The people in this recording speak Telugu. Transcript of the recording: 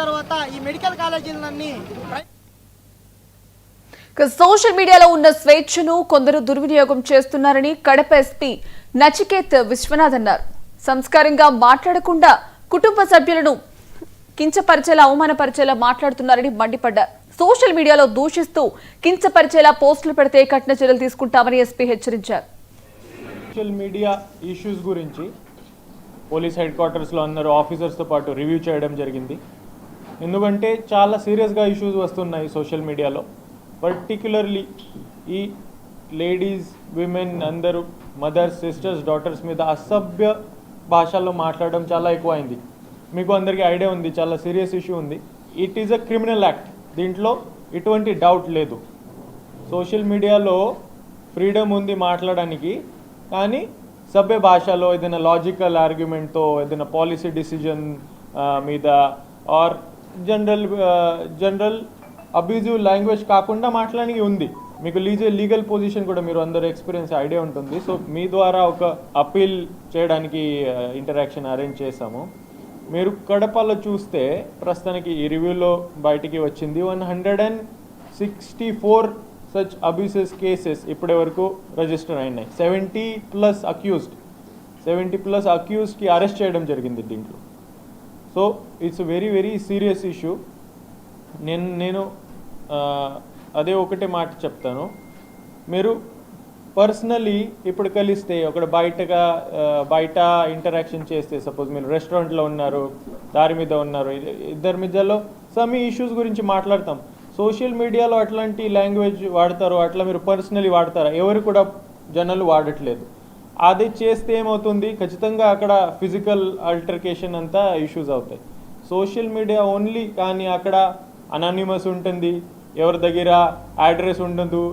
తర్వాత ఈ మెడికల్ కాలేజీలన్నీ సోషల్ మీడియాలో ఉన్న స్వేచ్ఛను కొందరు దుర్వినియోగం చేస్తున్నారని కడప ఎస్పీ నచికేత్ విశ్వనాథ్ అన్నారు. సంస్కారంగా మాట్లాడకుండా కుటుంబ సభ్యులను కించపరిచేలా అవమానపరిచేలా మాట్లాడుతున్నారని మండిపడ్డారు. సోషల్ మీడియాలో దూషిస్తూ కించపరిచేలా పోస్టులు పెడితే కఠిన చర్యలు తీసుకుంటామని ఎస్పీ హెచ్చరించారు. సోషల్ మీడియా ఇష్యూస్ గురించి పోలీస్ హెడ్ క్వార్టర్స్లో అందరూ ఆఫీసర్స్తో పాటు రివ్యూ చేయడం జరిగింది. ఎందుకంటే చాలా సీరియస్గా ఇష్యూస్ వస్తున్నాయి సోషల్ మీడియాలో. పర్టిక్యులర్లీ ఈ లేడీస్, విమెన్ అందరూ మదర్స్, సిస్టర్స్, డాటర్స్ మీద అసభ్య భాషల్లో మాట్లాడడం చాలా ఎక్కువైంది. మీకు అందరికీ ఐడియా ఉంది, చాలా సీరియస్ ఇష్యూ ఉంది. It is a criminal act, దీంట్లో ఎటువంటి డౌట్ లేదు. సోషల్ మీడియాలో ఫ్రీడమ్ ఉంది మాట్లాడడానికి, కానీ సభ్య భాషలో ఏదైనా లాజికల్ ఆర్గ్యుమెంట్తో ఏదైనా పాలసీ డిసిజన్ మీద ఆర్ జనరల్ అబ్యూజివ్ లాంగ్వేజ్ కాకుండా మాట్లాడడానికి ఉంది. మీకు లీగల్ పొజిషన్ కూడా మీరు అందరూ ఎక్స్పీరియన్స్ ఐడియా ఉంటుంది. సో మీ ద్వారా ఒక అప్పీల్ చేయడానికి ఇంటరాక్షన్ అరేంజ్ చేశాము. మీరు కడపలో చూస్తే ప్రస్తుతానికి ఈ రివ్యూలో బయటికి వచ్చింది 164 సచ్ అబ్యూసెస్ కేసెస్ ఇప్పటి వరకు రిజిస్టర్ అయినాయి. 70+ అక్యూజ్డ్కి అరెస్ట్ చేయడం జరిగింది దీంట్లో. So it's very very serious issue. నేను అదే ఒకటే మాట చెప్తాను. మీరు పర్సనలీ ఇప్పుడు కలిస్తే బయట ఇంటరాక్షన్ చేస్తే, సపోజ్ మీరు రెస్టారెంట్లో ఉన్నారు, దారి మీద ఉన్నారు, ఇద్దరి మధ్యలో సమ్ ఇష్యూస్ గురించి మాట్లాడతాం. సోషల్ మీడియాలో అట్లాంటి లాంగ్వేజ్ వాడతారు, అట్లా మీరు పర్సనలీ వాడతారా? ఎవరు కూడా జనాలు వాడట్లేదు. అది చేస్తే ఏమవుతుంది, ఖచ్చితంగా అక్కడ ఫిజికల్ ఆల్టర్కేషన్ అంతా ఇష్యూస్ అవుతాయి. సోషల్ మీడియా ఓన్లీ, కానీ అక్కడ అనానిమస్ ఉంటుంది, ఎవరి దగ్గర అడ్రస్ ఉండదు,